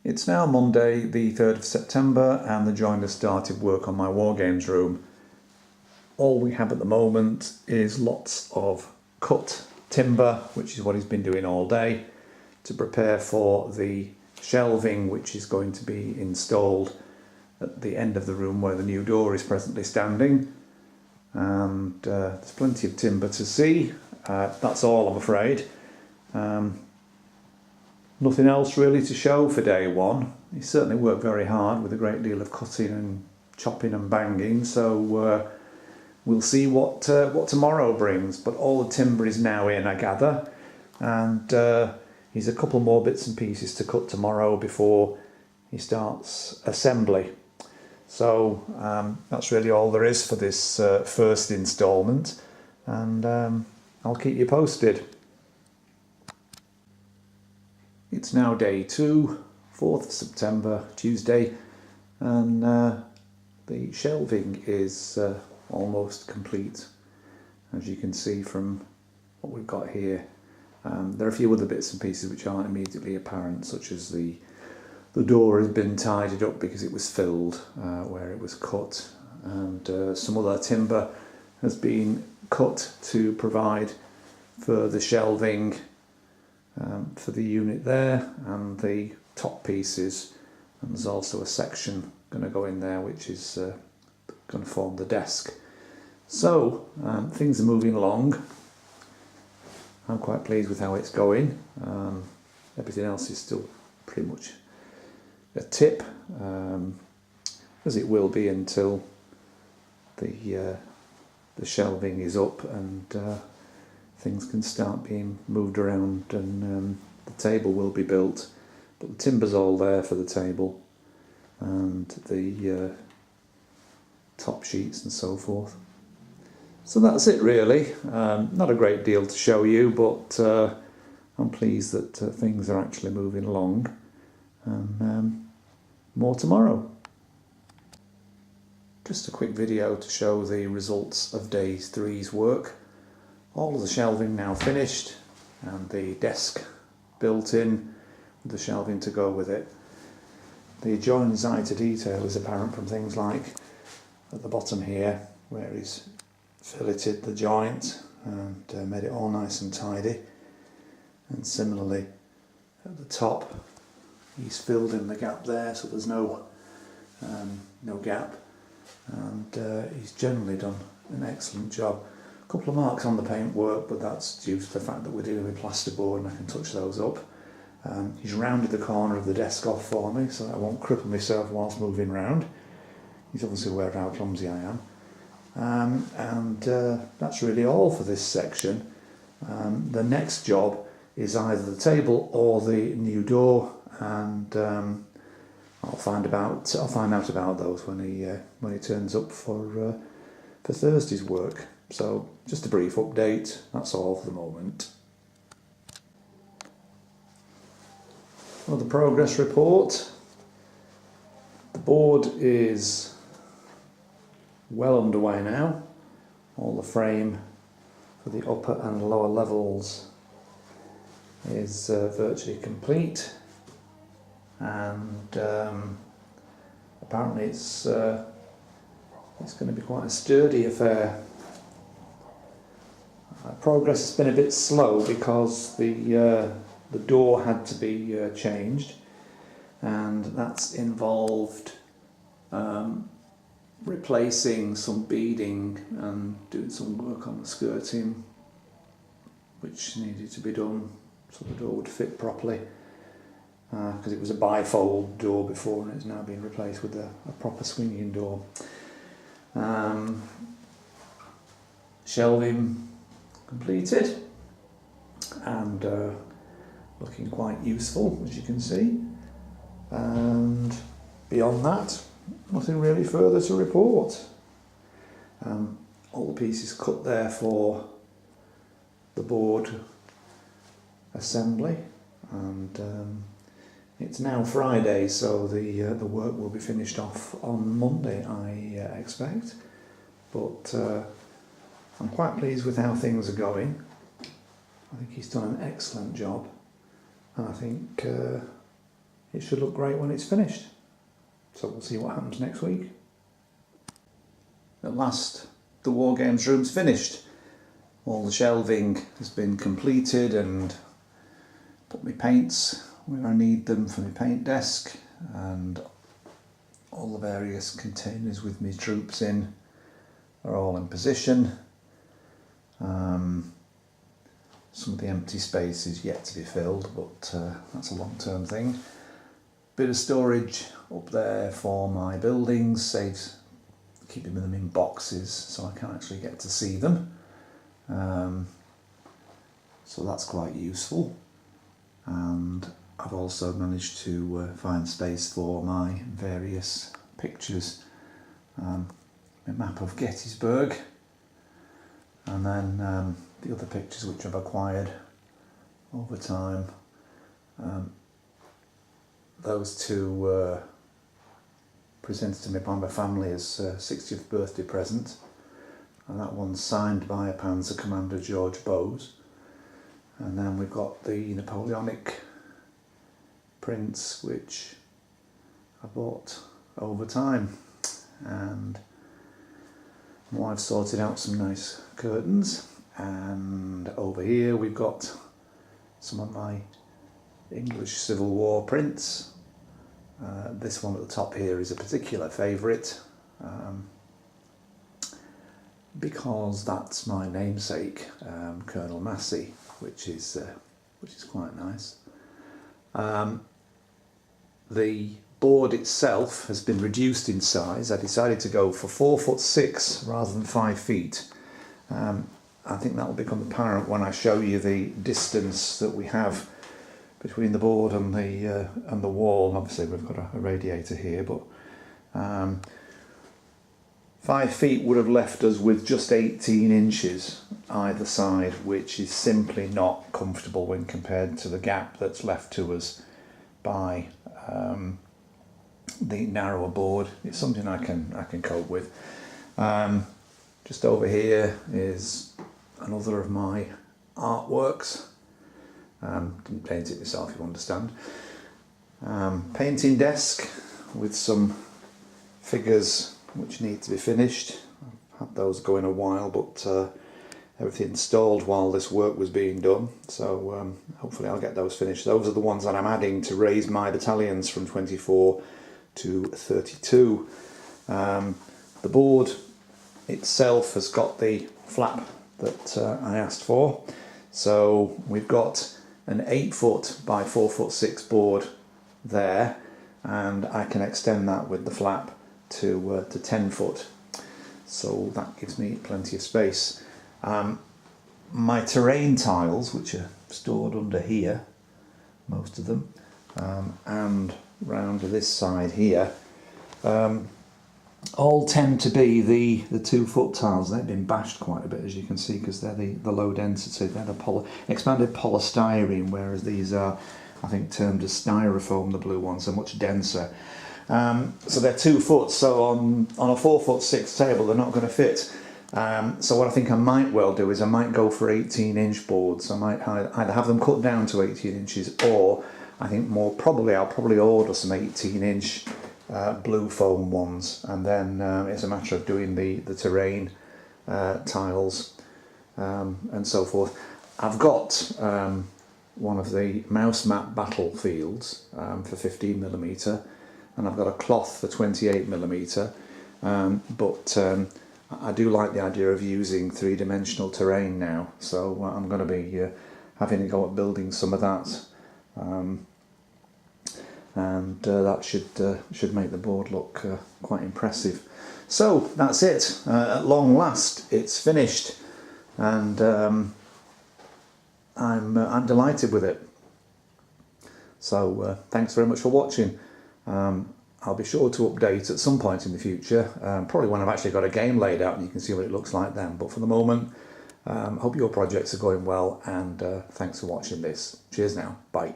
It's now Monday the 3rd of September and the joiners started work on my Wargames room. All we have at the moment is lots of cut timber, which is what he's been doing all day, to prepare for the shelving which is going to be installed at the end of the room where the new door is presently standing. And there's plenty of timber to see. That's all, I'm afraid. Nothing else really to show for day one. He certainly worked very hard with a great deal of cutting and chopping and banging, so we'll see what tomorrow brings. But all the timber is now in, I gather, and he's a couple more bits and pieces to cut tomorrow before he starts assembly. So that's really all there is for this first instalment, and I'll keep you posted. It's now day 2, 4th of September, Tuesday, and the shelving is almost complete, as you can see from what we've got here. There are a few other bits and pieces which aren't immediately apparent, such as the door has been tidied up because it was filled where it was cut, and some other timber has been cut to provide for the shelving for the unit there and the top pieces, and there's also a section going to go in there which is going to form the desk. So things are moving along. I'm quite pleased with how it's going. Everything else is still pretty much a tip, as it will be until the shelving is up and things can start being moved around, and the table will be built. But the timber's all there for the table and the top sheets and so forth. So that's it really. Not a great deal to show you, but I'm pleased that things are actually moving along, and more tomorrow. Just a quick video to show the results of day 3's work. All of the shelving now finished and the desk built in with the shelving to go with it. The joiner's eye to detail is apparent from things like at the bottom here, where he's filleted the joint and made it all nice and tidy, and similarly at the top he's filled in the gap there so there's no gap, and he's generally done an excellent job. A couple of marks on the paintwork, but that's due to the fact that we're dealing with plasterboard and I can touch those up. He's rounded the corner of the desk off for me so that I won't cripple myself whilst moving round. He's obviously aware of how clumsy I am. And that's really all for this section. The next job is either the table or the new door, and I'll find out about those when he turns up for Thursday's work. So just a brief update, that's all for the moment. Well, the progress report. The board is well underway now. All the frame for the upper and lower levels is virtually complete, and apparently it's going to be quite a sturdy affair. Progress has been a bit slow because the door had to be changed, and that's involved replacing some beading and doing some work on the skirting which needed to be done so the door would fit properly, because it was a bifold door before and it's now been replaced with a proper swinging door. Shelving completed and looking quite useful, as you can see, and beyond that nothing really further to report. All the pieces cut there for the board assembly, and it's now Friday, so the work will be finished off on Monday, I expect. But I'm quite pleased with how things are going. I think he's done an excellent job, and I think it should look great when it's finished. So we'll see what happens next week. At last, the Wargames room's finished. All the shelving has been completed and put my paints where I need them for my paint desk, and all the various containers with my troops in are all in position. Some of the empty space is yet to be filled, but that's a long-term thing. Bit of storage up there for my buildings, saves keeping them in boxes so I can actually get to see them. So that's quite useful. And I've also managed to find space for my various pictures. A map of Gettysburg, and then the other pictures which I've acquired over time. Those two were presented to me by my family as a 60th birthday present, and that one's signed by a Panzer Commander George Bowes. And then we've got the Napoleonic prints which I bought over time, and my wife sorted out some nice curtains. And over here we've got some of my English Civil War prints. This one at the top here is a particular favourite because that's my namesake, Colonel Massey, which is quite nice. The board itself has been reduced in size. I decided to go for 4'6" rather than 5 feet. I think that will become apparent when I show you the distance that we have between the board and the wall. Obviously we've got a radiator here, but 5 feet would have left us with just 18 inches either side, which is simply not comfortable when compared to the gap that's left to us by the narrower board. It's something I can cope with. Just over here is another of my artworks. Didn't paint it myself, you understand. Painting desk with some figures which need to be finished. I've had those going a while, but everything installed while this work was being done, so hopefully I'll get those finished. Those are the ones that I'm adding to raise my battalions from 24 to 32. The board itself has got the flap that I asked for, so we've got an 8 foot by 4'6" board there, and I can extend that with the flap to 10 foot, so that gives me plenty of space. My terrain tiles, which are stored under here, most of them, and round to this side here, all tend to be the 2 foot tiles. They've been bashed quite a bit, as you can see, because they're the low density. They're the expanded polystyrene, whereas these are, I think, termed as styrofoam. The blue ones are much denser. So they're 2 foot, so on a 4'6" table they're not going to fit. So what I think I might well do is I might go for 18-inch boards. I might either have them cut down to 18 inches, or I think more probably I'll probably order some 18-inch blue foam ones, and then it's a matter of doing the terrain tiles and so forth. I've got one of the mouse map battlefields for 15mm, and I've got a cloth for 28mm, but I do like the idea of using 3-dimensional terrain now, so I'm going to be having a go at building some of that. And that should make the board look quite impressive. So that's it. At long last, it's finished, and I'm delighted with it. So thanks very much for watching. I'll be sure to update at some point in the future, probably when I've actually got a game laid out and you can see what it looks like then. But for the moment, hope your projects are going well, and thanks for watching this. Cheers now. Bye.